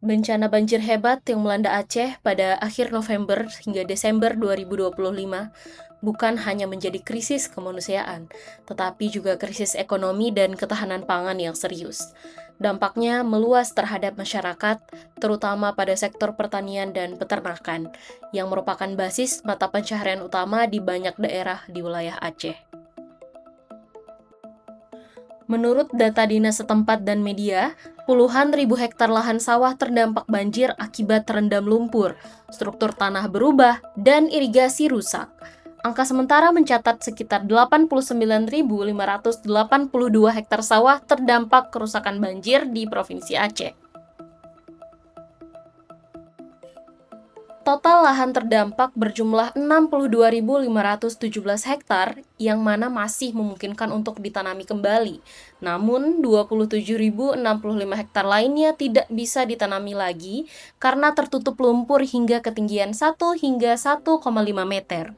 Bencana banjir hebat yang melanda Aceh pada akhir November hingga Desember 2025 bukan hanya menjadi krisis kemanusiaan, tetapi juga krisis ekonomi dan ketahanan pangan yang serius. Dampaknya meluas terhadap masyarakat, terutama pada sektor pertanian dan peternakan, yang merupakan basis mata pencaharian utama di banyak daerah di wilayah Aceh. Menurut data dinas setempat dan media, puluhan ribu hektar lahan sawah terdampak banjir akibat terendam lumpur, struktur tanah berubah, dan irigasi rusak. Angka sementara mencatat sekitar 89.582 hektar sawah terdampak kerusakan banjir di Provinsi Aceh. Total lahan terdampak berjumlah 62.517 hektar yang mana masih memungkinkan untuk ditanami kembali. Namun, 27.065 hektar lainnya tidak bisa ditanami lagi karena tertutup lumpur hingga ketinggian 1 hingga 1,5 meter.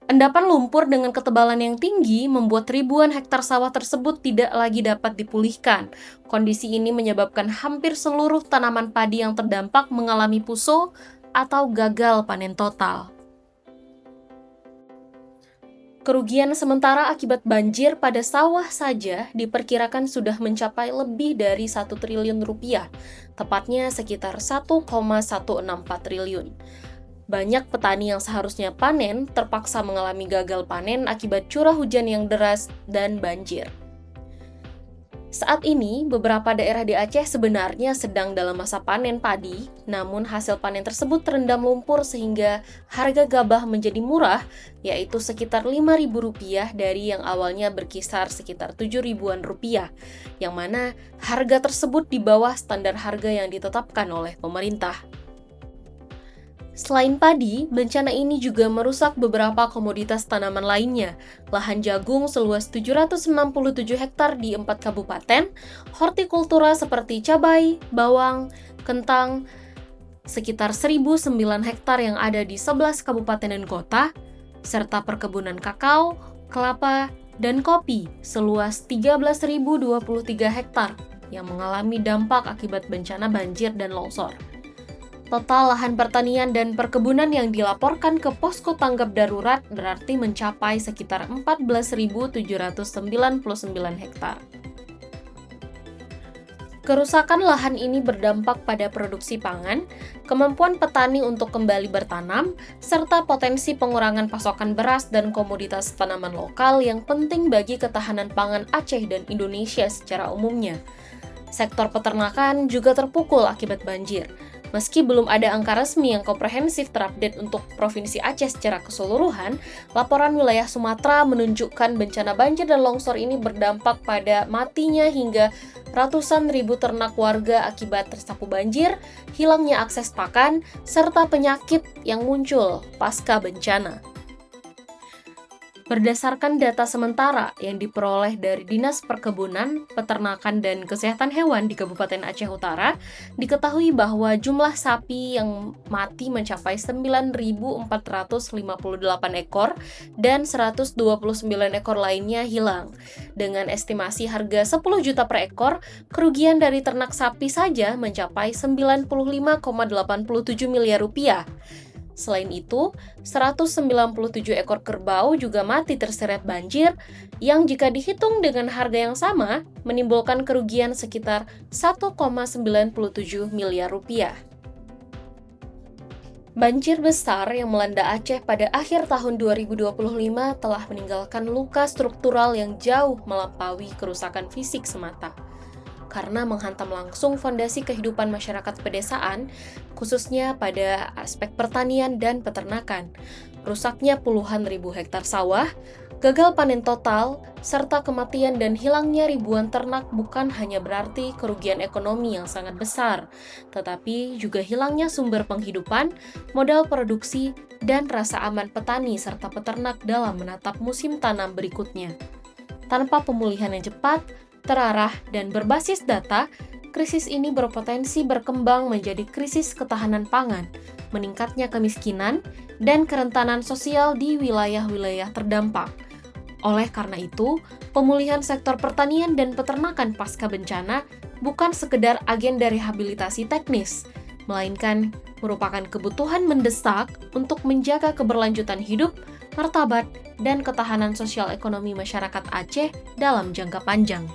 Endapan lumpur dengan ketebalan yang tinggi membuat ribuan hektar sawah tersebut tidak lagi dapat dipulihkan. Kondisi ini menyebabkan hampir seluruh tanaman padi yang terdampak mengalami puso atau gagal panen total. Kerugian sementara akibat banjir pada sawah saja diperkirakan sudah mencapai lebih dari 1 triliun rupiah, tepatnya sekitar 1,164 triliun. Banyak petani yang seharusnya panen terpaksa mengalami gagal panen akibat curah hujan yang deras dan banjir. Saat ini, beberapa daerah di Aceh sebenarnya sedang dalam masa panen padi, namun hasil panen tersebut terendam lumpur sehingga harga gabah menjadi murah, yaitu sekitar Rp5.000 dari yang awalnya berkisar sekitar Rp7.000-an, yang mana harga tersebut di bawah standar harga yang ditetapkan oleh pemerintah. Selain padi, bencana ini juga merusak beberapa komoditas tanaman lainnya. Lahan jagung seluas 767 hektar di 4 kabupaten, hortikultura seperti cabai, bawang, kentang, sekitar 1.009 hektar yang ada di 11 kabupaten dan kota, serta perkebunan kakao, kelapa, dan kopi seluas 13.023 hektar yang mengalami dampak akibat bencana banjir dan longsor. Total lahan pertanian dan perkebunan yang dilaporkan ke posko tanggap darurat berarti mencapai sekitar 14.799 hektar. Kerusakan lahan ini berdampak pada produksi pangan, kemampuan petani untuk kembali bertanam, serta potensi pengurangan pasokan beras dan komoditas tanaman lokal yang penting bagi ketahanan pangan Aceh dan Indonesia secara umumnya. Sektor peternakan juga terpukul akibat banjir. Meski belum ada angka resmi yang komprehensif terupdate untuk Provinsi Aceh secara keseluruhan, laporan wilayah Sumatera menunjukkan bencana banjir dan longsor ini berdampak pada matinya hingga ratusan ribu ternak warga akibat tersapu banjir, hilangnya akses pakan, serta penyakit yang muncul pasca bencana. Berdasarkan data sementara yang diperoleh dari Dinas Perkebunan, Peternakan, dan Kesehatan Hewan di Kabupaten Aceh Utara, diketahui bahwa jumlah sapi yang mati mencapai 9.458 ekor dan 129 ekor lainnya hilang. Dengan estimasi harga 10 juta per ekor, kerugian dari ternak sapi saja mencapai 95,87 miliar rupiah. Selain itu, 197 ekor kerbau juga mati terseret banjir yang jika dihitung dengan harga yang sama menimbulkan kerugian sekitar 1,97 miliar rupiah. Banjir besar yang melanda Aceh pada akhir tahun 2025 telah meninggalkan luka struktural yang jauh melampaui kerusakan fisik semata. Karena menghantam langsung fondasi kehidupan masyarakat pedesaan, khususnya pada aspek pertanian dan peternakan. Rusaknya puluhan ribu hektar sawah, gagal panen total, serta kematian dan hilangnya ribuan ternak bukan hanya berarti kerugian ekonomi yang sangat besar, tetapi juga hilangnya sumber penghidupan, modal produksi, dan rasa aman petani serta peternak dalam menatap musim tanam berikutnya. Tanpa pemulihan yang cepat, terarah, dan berbasis data, krisis ini berpotensi berkembang menjadi krisis ketahanan pangan, meningkatnya kemiskinan, dan kerentanan sosial di wilayah-wilayah terdampak. Oleh karena itu, pemulihan sektor pertanian dan peternakan pasca bencana bukan sekedar agenda rehabilitasi teknis, melainkan merupakan kebutuhan mendesak untuk menjaga keberlanjutan hidup, martabat, dan ketahanan sosial ekonomi masyarakat Aceh dalam jangka panjang.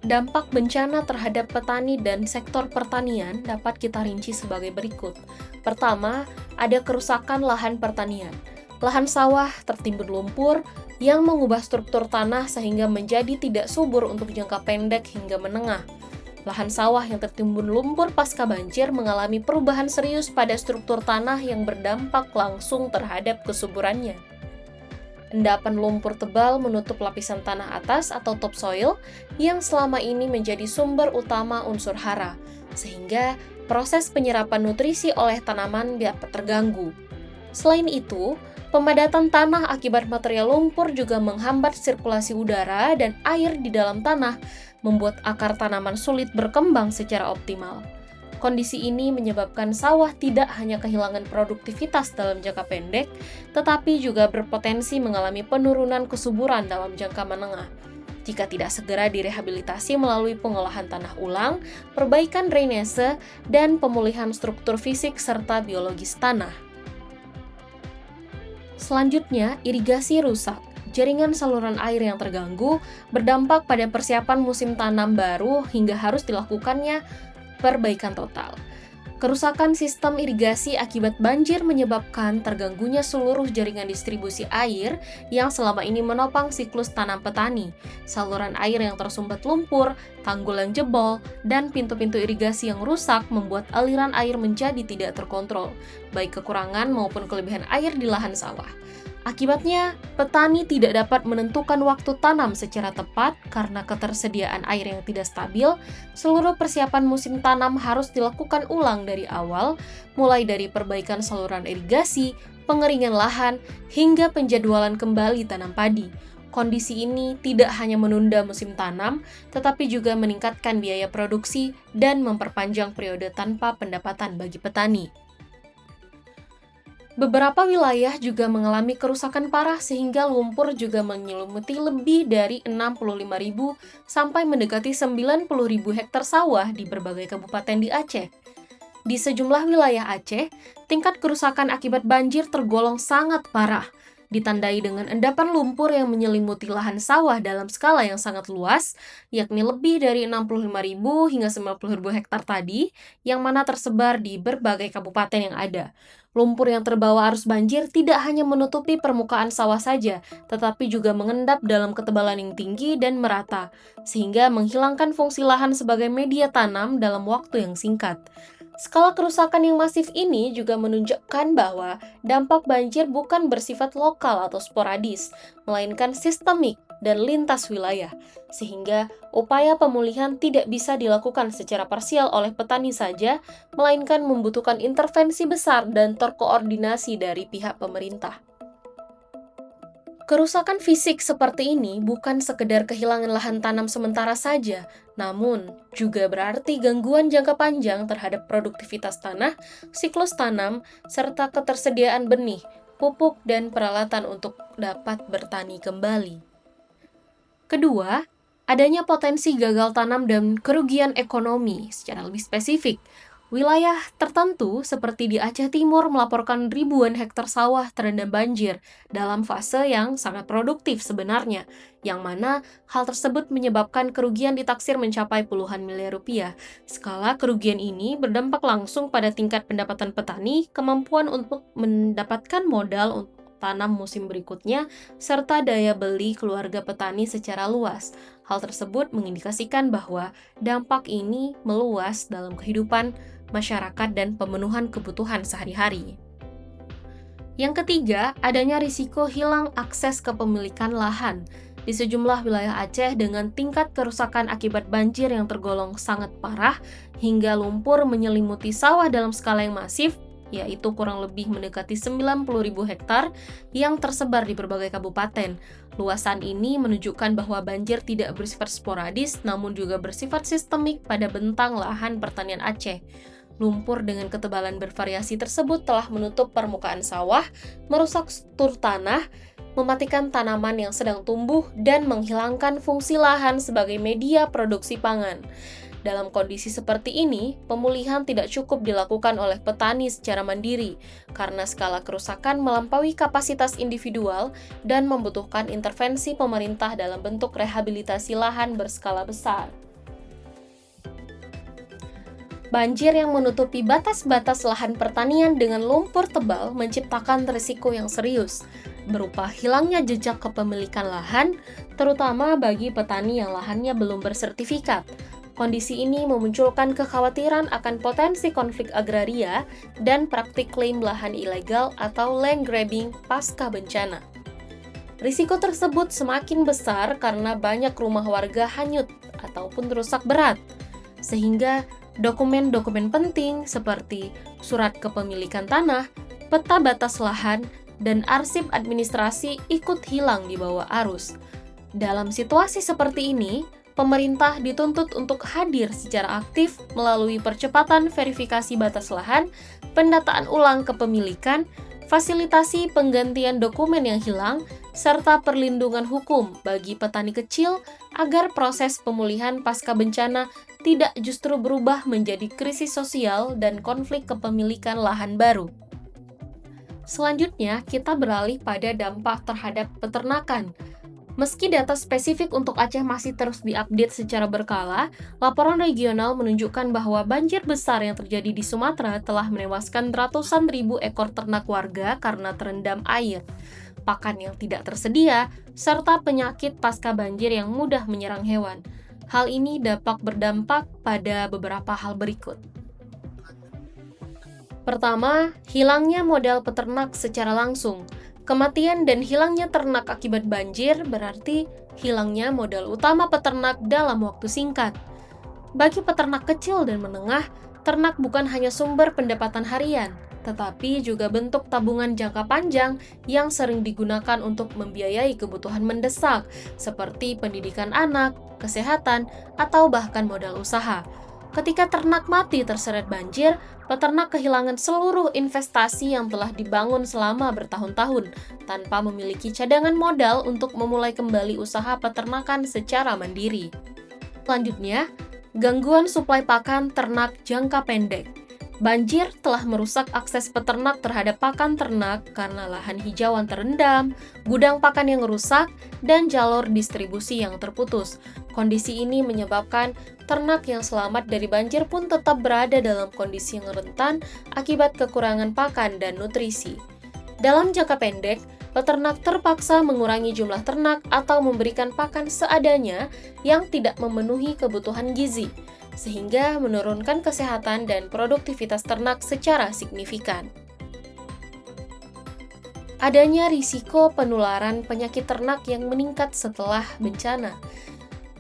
Dampak bencana terhadap petani dan sektor pertanian dapat kita rinci sebagai berikut. Pertama, ada kerusakan lahan pertanian. Lahan sawah tertimbun lumpur yang mengubah struktur tanah sehingga menjadi tidak subur untuk jangka pendek hingga menengah. Lahan sawah yang tertimbun lumpur pasca banjir mengalami perubahan serius pada struktur tanah yang berdampak langsung terhadap kesuburannya. Endapan lumpur tebal menutup lapisan tanah atas atau topsoil yang selama ini menjadi sumber utama unsur hara, sehingga proses penyerapan nutrisi oleh tanaman dapat terganggu. Selain itu, pemadatan tanah akibat material lumpur juga menghambat sirkulasi udara dan air di dalam tanah, membuat akar tanaman sulit berkembang secara optimal. Kondisi ini menyebabkan sawah tidak hanya kehilangan produktivitas dalam jangka pendek, tetapi juga berpotensi mengalami penurunan kesuburan dalam jangka menengah. Jika tidak segera direhabilitasi melalui pengolahan tanah ulang, perbaikan drainase, dan pemulihan struktur fisik serta biologis tanah. Selanjutnya, irigasi rusak. Jaringan saluran air yang terganggu berdampak pada persiapan musim tanam baru hingga harus dilakukannya perbaikan total. Kerusakan sistem irigasi akibat banjir menyebabkan terganggunya seluruh jaringan distribusi air yang selama ini menopang siklus tanam petani. Saluran air yang tersumbat lumpur, tanggul yang jebol, dan pintu-pintu irigasi yang rusak membuat aliran air menjadi tidak terkontrol, baik kekurangan maupun kelebihan air di lahan sawah. Akibatnya, petani tidak dapat menentukan waktu tanam secara tepat karena ketersediaan air yang tidak stabil. Seluruh persiapan musim tanam harus dilakukan ulang dari awal, mulai dari perbaikan saluran irigasi, pengeringan lahan, hingga penjadwalan kembali tanam padi. Kondisi ini tidak hanya menunda musim tanam, tetapi juga meningkatkan biaya produksi dan memperpanjang periode tanpa pendapatan bagi petani. Beberapa wilayah juga mengalami kerusakan parah sehingga lumpur juga menyelimuti lebih dari 65.000 sampai mendekati 90.000 hektar sawah di berbagai kabupaten di Aceh. Di sejumlah wilayah Aceh, tingkat kerusakan akibat banjir tergolong sangat parah, ditandai dengan endapan lumpur yang menyelimuti lahan sawah dalam skala yang sangat luas, yakni lebih dari 65.000 hingga 90.000 hektar tadi, yang mana tersebar di berbagai kabupaten yang ada. Lumpur yang terbawa arus banjir tidak hanya menutupi permukaan sawah saja, tetapi juga mengendap dalam ketebalan yang tinggi dan merata, sehingga menghilangkan fungsi lahan sebagai media tanam dalam waktu yang singkat. Skala kerusakan yang masif ini juga menunjukkan bahwa dampak banjir bukan bersifat lokal atau sporadis, melainkan sistemik dan lintas wilayah, sehingga upaya pemulihan tidak bisa dilakukan secara parsial oleh petani saja, melainkan membutuhkan intervensi besar dan terkoordinasi dari pihak pemerintah. Kerusakan fisik seperti ini bukan sekedar kehilangan lahan tanam sementara saja, namun juga berarti gangguan jangka panjang terhadap produktivitas tanah, siklus tanam, serta ketersediaan benih, pupuk, dan peralatan untuk dapat bertani kembali. Kedua, adanya potensi gagal tanam dan kerugian ekonomi secara lebih spesifik. Wilayah tertentu seperti di Aceh Timur melaporkan ribuan hektar sawah terendam banjir dalam fase yang sangat produktif sebenarnya, yang mana hal tersebut menyebabkan kerugian ditaksir mencapai puluhan miliar rupiah. Skala kerugian ini berdampak langsung pada tingkat pendapatan petani, kemampuan untuk mendapatkan modal untuk tanam musim berikutnya, serta daya beli keluarga petani secara luas. Hal tersebut mengindikasikan bahwa dampak ini meluas dalam kehidupan masyarakat dan pemenuhan kebutuhan sehari-hari. Yang ketiga, adanya risiko hilang akses kepemilikan lahan. Di sejumlah wilayah Aceh dengan tingkat kerusakan akibat banjir yang tergolong sangat parah hingga lumpur menyelimuti sawah dalam skala yang masif, yaitu kurang lebih mendekati 90.000 hektar yang tersebar di berbagai kabupaten. Luasan ini menunjukkan bahwa banjir tidak bersifat sporadis, namun juga bersifat sistemik pada bentang lahan pertanian Aceh. Lumpur dengan ketebalan bervariasi tersebut telah menutup permukaan sawah, merusak struktur tanah, mematikan tanaman yang sedang tumbuh, dan menghilangkan fungsi lahan sebagai media produksi pangan. Dalam kondisi seperti ini, pemulihan tidak cukup dilakukan oleh petani secara mandiri, karena skala kerusakan melampaui kapasitas individual dan membutuhkan intervensi pemerintah dalam bentuk rehabilitasi lahan berskala besar. Banjir yang menutupi batas-batas lahan pertanian dengan lumpur tebal menciptakan risiko yang serius, berupa hilangnya jejak kepemilikan lahan, terutama bagi petani yang lahannya belum bersertifikat. Kondisi ini memunculkan kekhawatiran akan potensi konflik agraria dan praktik klaim lahan ilegal atau land grabbing pasca bencana. Risiko tersebut semakin besar karena banyak rumah warga hanyut ataupun rusak berat, sehingga dokumen-dokumen penting seperti surat kepemilikan tanah, peta batas lahan, dan arsip administrasi ikut hilang di bawah arus. Dalam situasi seperti ini, pemerintah dituntut untuk hadir secara aktif melalui percepatan verifikasi batas lahan, pendataan ulang kepemilikan, fasilitasi penggantian dokumen yang hilang, serta perlindungan hukum bagi petani kecil agar proses pemulihan pasca bencana tidak justru berubah menjadi krisis sosial dan konflik kepemilikan lahan baru. Selanjutnya, kita beralih pada dampak terhadap peternakan. Meski data spesifik untuk Aceh masih terus diupdate secara berkala, laporan regional menunjukkan bahwa banjir besar yang terjadi di Sumatera telah menewaskan ratusan ribu ekor ternak warga karena terendam air, pakan yang tidak tersedia, serta penyakit pasca banjir yang mudah menyerang hewan. Hal ini dapat berdampak pada beberapa hal berikut. Pertama, hilangnya modal peternak secara langsung. Kematian dan hilangnya ternak akibat banjir berarti hilangnya modal utama peternak dalam waktu singkat. Bagi peternak kecil dan menengah, ternak bukan hanya sumber pendapatan harian, tetapi juga bentuk tabungan jangka panjang yang sering digunakan untuk membiayai kebutuhan mendesak, seperti pendidikan anak, kesehatan, atau bahkan modal usaha. Ketika ternak mati terseret banjir, peternak kehilangan seluruh investasi yang telah dibangun selama bertahun-tahun, tanpa memiliki cadangan modal untuk memulai kembali usaha peternakan secara mandiri. Selanjutnya, gangguan suplai pakan ternak jangka pendek. Banjir telah merusak akses peternak terhadap pakan ternak karena lahan hijauan terendam, gudang pakan yang rusak, dan jalur distribusi yang terputus. Kondisi ini menyebabkan ternak yang selamat dari banjir pun tetap berada dalam kondisi yang rentan akibat kekurangan pakan dan nutrisi. Dalam jangka pendek, peternak terpaksa mengurangi jumlah ternak atau memberikan pakan seadanya yang tidak memenuhi kebutuhan gizi, sehingga menurunkan kesehatan dan produktivitas ternak secara signifikan. Adanya risiko penularan penyakit ternak yang meningkat setelah bencana.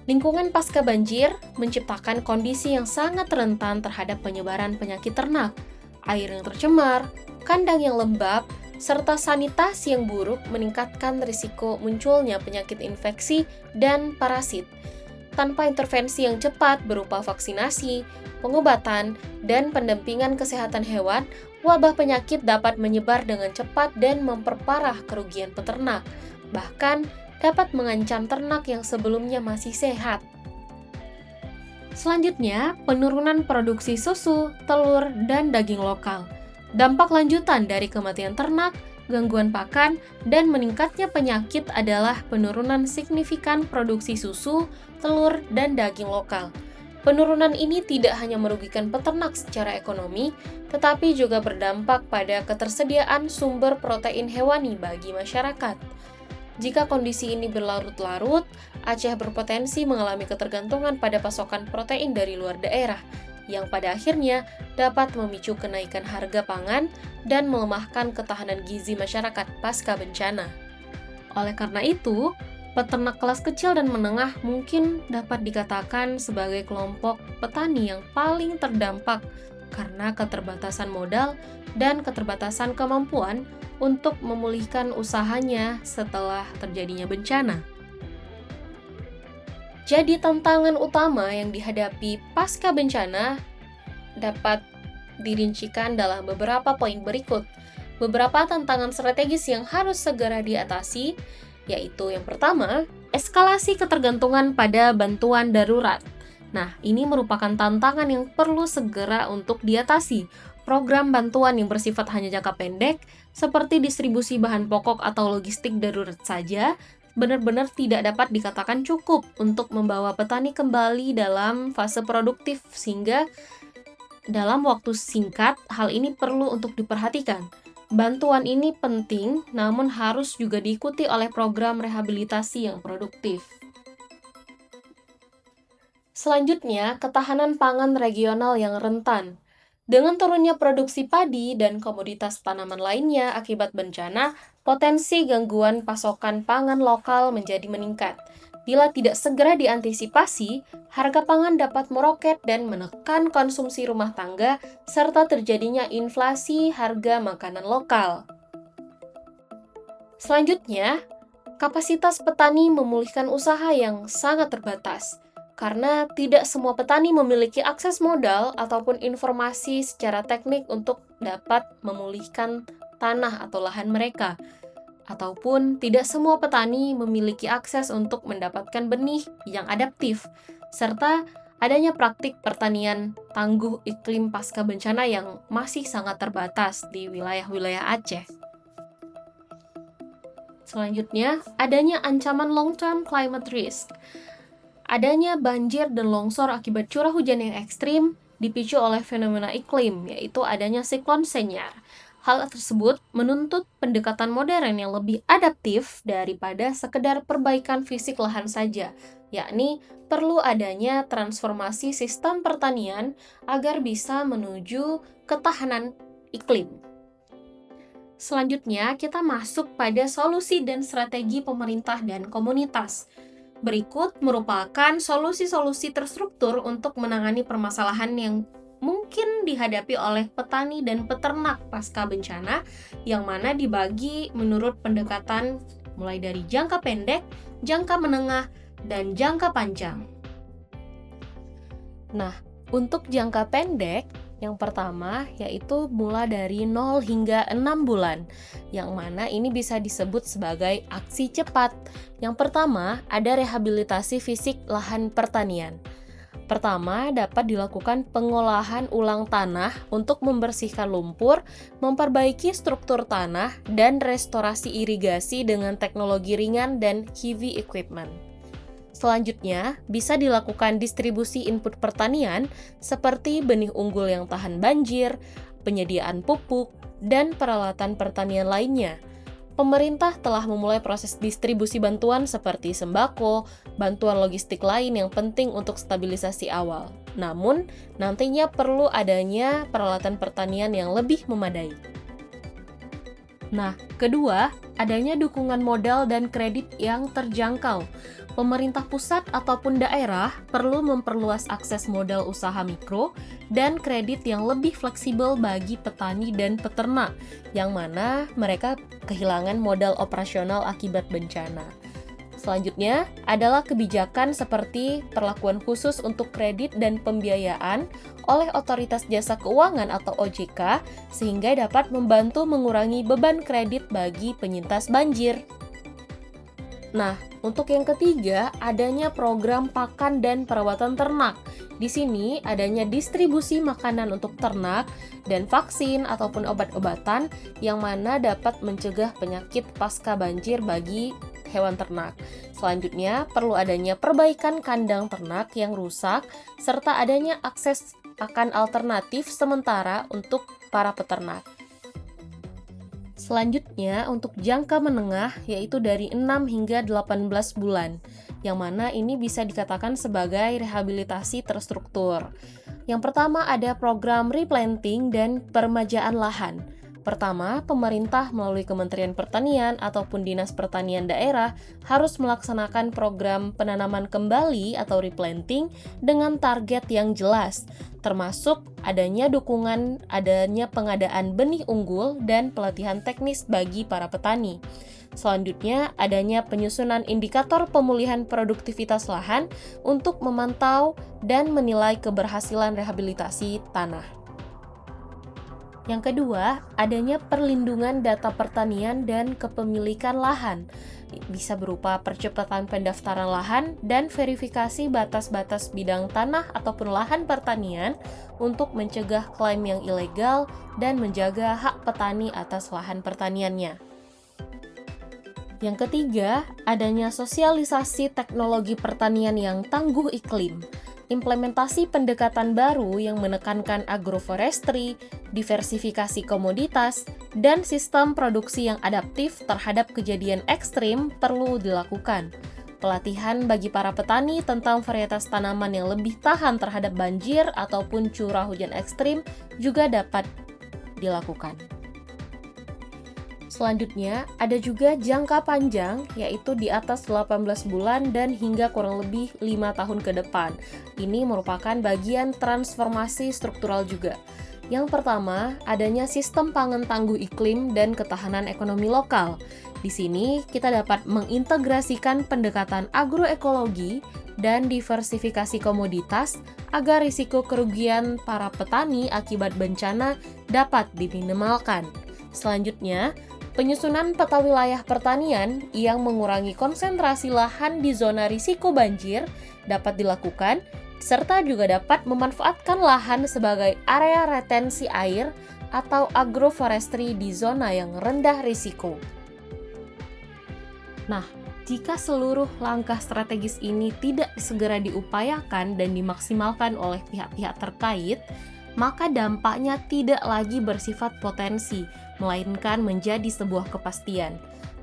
Lingkungan pasca banjir menciptakan kondisi yang sangat rentan terhadap penyebaran penyakit ternak. Air yang tercemar, kandang yang lembab, serta sanitasi yang buruk meningkatkan risiko munculnya penyakit infeksi dan parasit. Tanpa intervensi yang cepat berupa vaksinasi, pengobatan, dan pendampingan kesehatan hewan, wabah penyakit dapat menyebar dengan cepat dan memperparah kerugian peternak, bahkan dapat mengancam ternak yang sebelumnya masih sehat. Selanjutnya, penurunan produksi susu, telur, dan daging lokal. Dampak lanjutan dari kematian ternak, gangguan pakan, dan meningkatnya penyakit adalah penurunan signifikan produksi susu, telur, dan daging lokal. Penurunan ini tidak hanya merugikan peternak secara ekonomi, tetapi juga berdampak pada ketersediaan sumber protein hewani bagi masyarakat. Jika kondisi ini berlarut-larut, Aceh berpotensi mengalami ketergantungan pada pasokan protein dari luar daerah, yang pada akhirnya dapat memicu kenaikan harga pangan dan melemahkan ketahanan gizi masyarakat pasca bencana. Oleh karena itu, peternak kelas kecil dan menengah mungkin dapat dikatakan sebagai kelompok petani yang paling terdampak karena keterbatasan modal dan keterbatasan kemampuan untuk memulihkan usahanya setelah terjadinya bencana. Jadi tantangan utama yang dihadapi pasca bencana dapat dirincikan dalam beberapa poin berikut. Beberapa tantangan strategis yang harus segera diatasi, yaitu yang pertama, eskalasi ketergantungan pada bantuan darurat. Nah, ini merupakan tantangan yang perlu segera untuk diatasi. Program bantuan yang bersifat hanya jangka pendek, seperti distribusi bahan pokok atau logistik darurat saja, benar-benar tidak dapat dikatakan cukup untuk membawa petani kembali dalam fase produktif, sehingga dalam waktu singkat, hal ini perlu untuk diperhatikan. Bantuan ini penting, namun harus juga diikuti oleh program rehabilitasi yang produktif. Selanjutnya, ketahanan pangan regional yang rentan. Dengan turunnya produksi padi dan komoditas tanaman lainnya akibat bencana, potensi gangguan pasokan pangan lokal menjadi meningkat. Bila tidak segera diantisipasi, harga pangan dapat meroket dan menekan konsumsi rumah tangga, serta terjadinya inflasi harga makanan lokal. Selanjutnya, kapasitas petani memulihkan usaha yang sangat terbatas, karena tidak semua petani memiliki akses modal ataupun informasi secara teknik untuk dapat memulihkan tanah atau lahan mereka. Ataupun tidak semua petani memiliki akses untuk mendapatkan benih yang adaptif, serta adanya praktik pertanian tangguh iklim pasca bencana yang masih sangat terbatas di wilayah-wilayah Aceh. Selanjutnya, adanya ancaman long-term climate risk. Adanya banjir dan longsor akibat curah hujan yang ekstrim dipicu oleh fenomena iklim, yaitu adanya siklon Senyar. Hal tersebut menuntut pendekatan modern yang lebih adaptif daripada sekedar perbaikan fisik lahan saja, yakni perlu adanya transformasi sistem pertanian agar bisa menuju ketahanan iklim. Selanjutnya, kita masuk pada solusi dan strategi pemerintah dan komunitas. Berikut merupakan solusi-solusi terstruktur untuk menangani permasalahan yang mungkin dihadapi oleh petani dan peternak pasca bencana, yang mana dibagi menurut pendekatan mulai dari jangka pendek, jangka menengah, dan jangka panjang. Nah, untuk jangka pendek, yang pertama yaitu mulai dari 0 hingga 6 bulan, yang mana ini bisa disebut sebagai aksi cepat. Yang pertama, ada rehabilitasi fisik lahan pertanian. Pertama, dapat dilakukan pengolahan ulang tanah untuk membersihkan lumpur, memperbaiki struktur tanah, dan restorasi irigasi dengan teknologi ringan dan heavy equipment. Selanjutnya, bisa dilakukan distribusi input pertanian seperti benih unggul yang tahan banjir, penyediaan pupuk, dan peralatan pertanian lainnya. Pemerintah telah memulai proses distribusi bantuan seperti sembako, bantuan logistik lain yang penting untuk stabilisasi awal. Namun, nantinya perlu adanya peralatan pertanian yang lebih memadai. Nah, kedua, adanya dukungan modal dan kredit yang terjangkau. Pemerintah pusat ataupun daerah perlu memperluas akses modal usaha mikro dan kredit yang lebih fleksibel bagi petani dan peternak, yang mana mereka kehilangan modal operasional akibat bencana. Selanjutnya adalah kebijakan seperti perlakuan khusus untuk kredit dan pembiayaan oleh Otoritas Jasa Keuangan atau OJK, sehingga dapat membantu mengurangi beban kredit bagi penyintas banjir. Nah, untuk yang ketiga, adanya program pakan dan perawatan ternak. Di sini adanya distribusi makanan untuk ternak dan vaksin ataupun obat-obatan yang mana dapat mencegah penyakit pasca banjir bagi hewan ternak. Selanjutnya, perlu adanya perbaikan kandang ternak yang rusak serta adanya akses pakan alternatif sementara untuk para peternak. Selanjutnya, untuk jangka menengah yaitu dari 6 hingga 18 bulan, yang mana ini bisa dikatakan sebagai rehabilitasi terstruktur. Yang pertama ada program replanting dan peremajaan lahan. Pertama, pemerintah melalui Kementerian Pertanian ataupun Dinas Pertanian daerah harus melaksanakan program penanaman kembali atau replanting dengan target yang jelas, termasuk adanya dukungan adanya pengadaan benih unggul dan pelatihan teknis bagi para petani. Selanjutnya, adanya penyusunan indikator pemulihan produktivitas lahan untuk memantau dan menilai keberhasilan rehabilitasi tanah. Yang kedua, adanya perlindungan data pertanian dan kepemilikan lahan. Bisa berupa percepatan pendaftaran lahan dan verifikasi batas-batas bidang tanah ataupun lahan pertanian untuk mencegah klaim yang ilegal dan menjaga hak petani atas lahan pertaniannya. Yang ketiga, adanya sosialisasi teknologi pertanian yang tangguh iklim. Implementasi pendekatan baru yang menekankan agroforestry, diversifikasi komoditas, dan sistem produksi yang adaptif terhadap kejadian ekstrim perlu dilakukan. Pelatihan bagi para petani tentang varietas tanaman yang lebih tahan terhadap banjir ataupun curah hujan ekstrim juga dapat dilakukan. Selanjutnya, ada juga jangka panjang, yaitu di atas 18 bulan dan hingga kurang lebih 5 tahun ke depan. Ini merupakan bagian transformasi struktural juga. Yang pertama, adanya sistem pangan tangguh iklim dan ketahanan ekonomi lokal. Di sini, kita dapat mengintegrasikan pendekatan agroekologi dan diversifikasi komoditas agar risiko kerugian para petani akibat bencana dapat diminimalkan. Selanjutnya, penyusunan peta wilayah pertanian yang mengurangi konsentrasi lahan di zona risiko banjir dapat dilakukan, serta juga dapat memanfaatkan lahan sebagai area retensi air atau agroforestry di zona yang rendah risiko. Nah, jika seluruh langkah strategis ini tidak segera diupayakan dan dimaksimalkan oleh pihak-pihak terkait, maka dampaknya tidak lagi bersifat potensi, melainkan menjadi sebuah kepastian.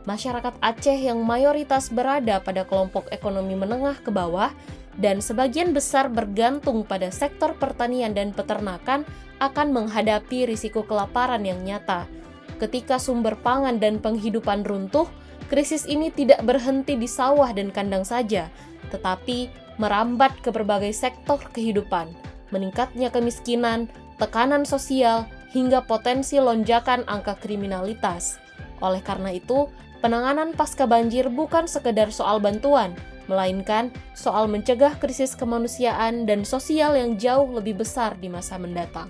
Masyarakat Aceh yang mayoritas berada pada kelompok ekonomi menengah ke bawah dan sebagian besar bergantung pada sektor pertanian dan peternakan akan menghadapi risiko kelaparan yang nyata. Ketika sumber pangan dan penghidupan runtuh, krisis ini tidak berhenti di sawah dan kandang saja, tetapi merambat ke berbagai sektor kehidupan. Meningkatnya kemiskinan, tekanan sosial, hingga potensi lonjakan angka kriminalitas. Oleh karena itu, penanganan pasca banjir bukan sekedar soal bantuan, melainkan soal mencegah krisis kemanusiaan dan sosial yang jauh lebih besar di masa mendatang.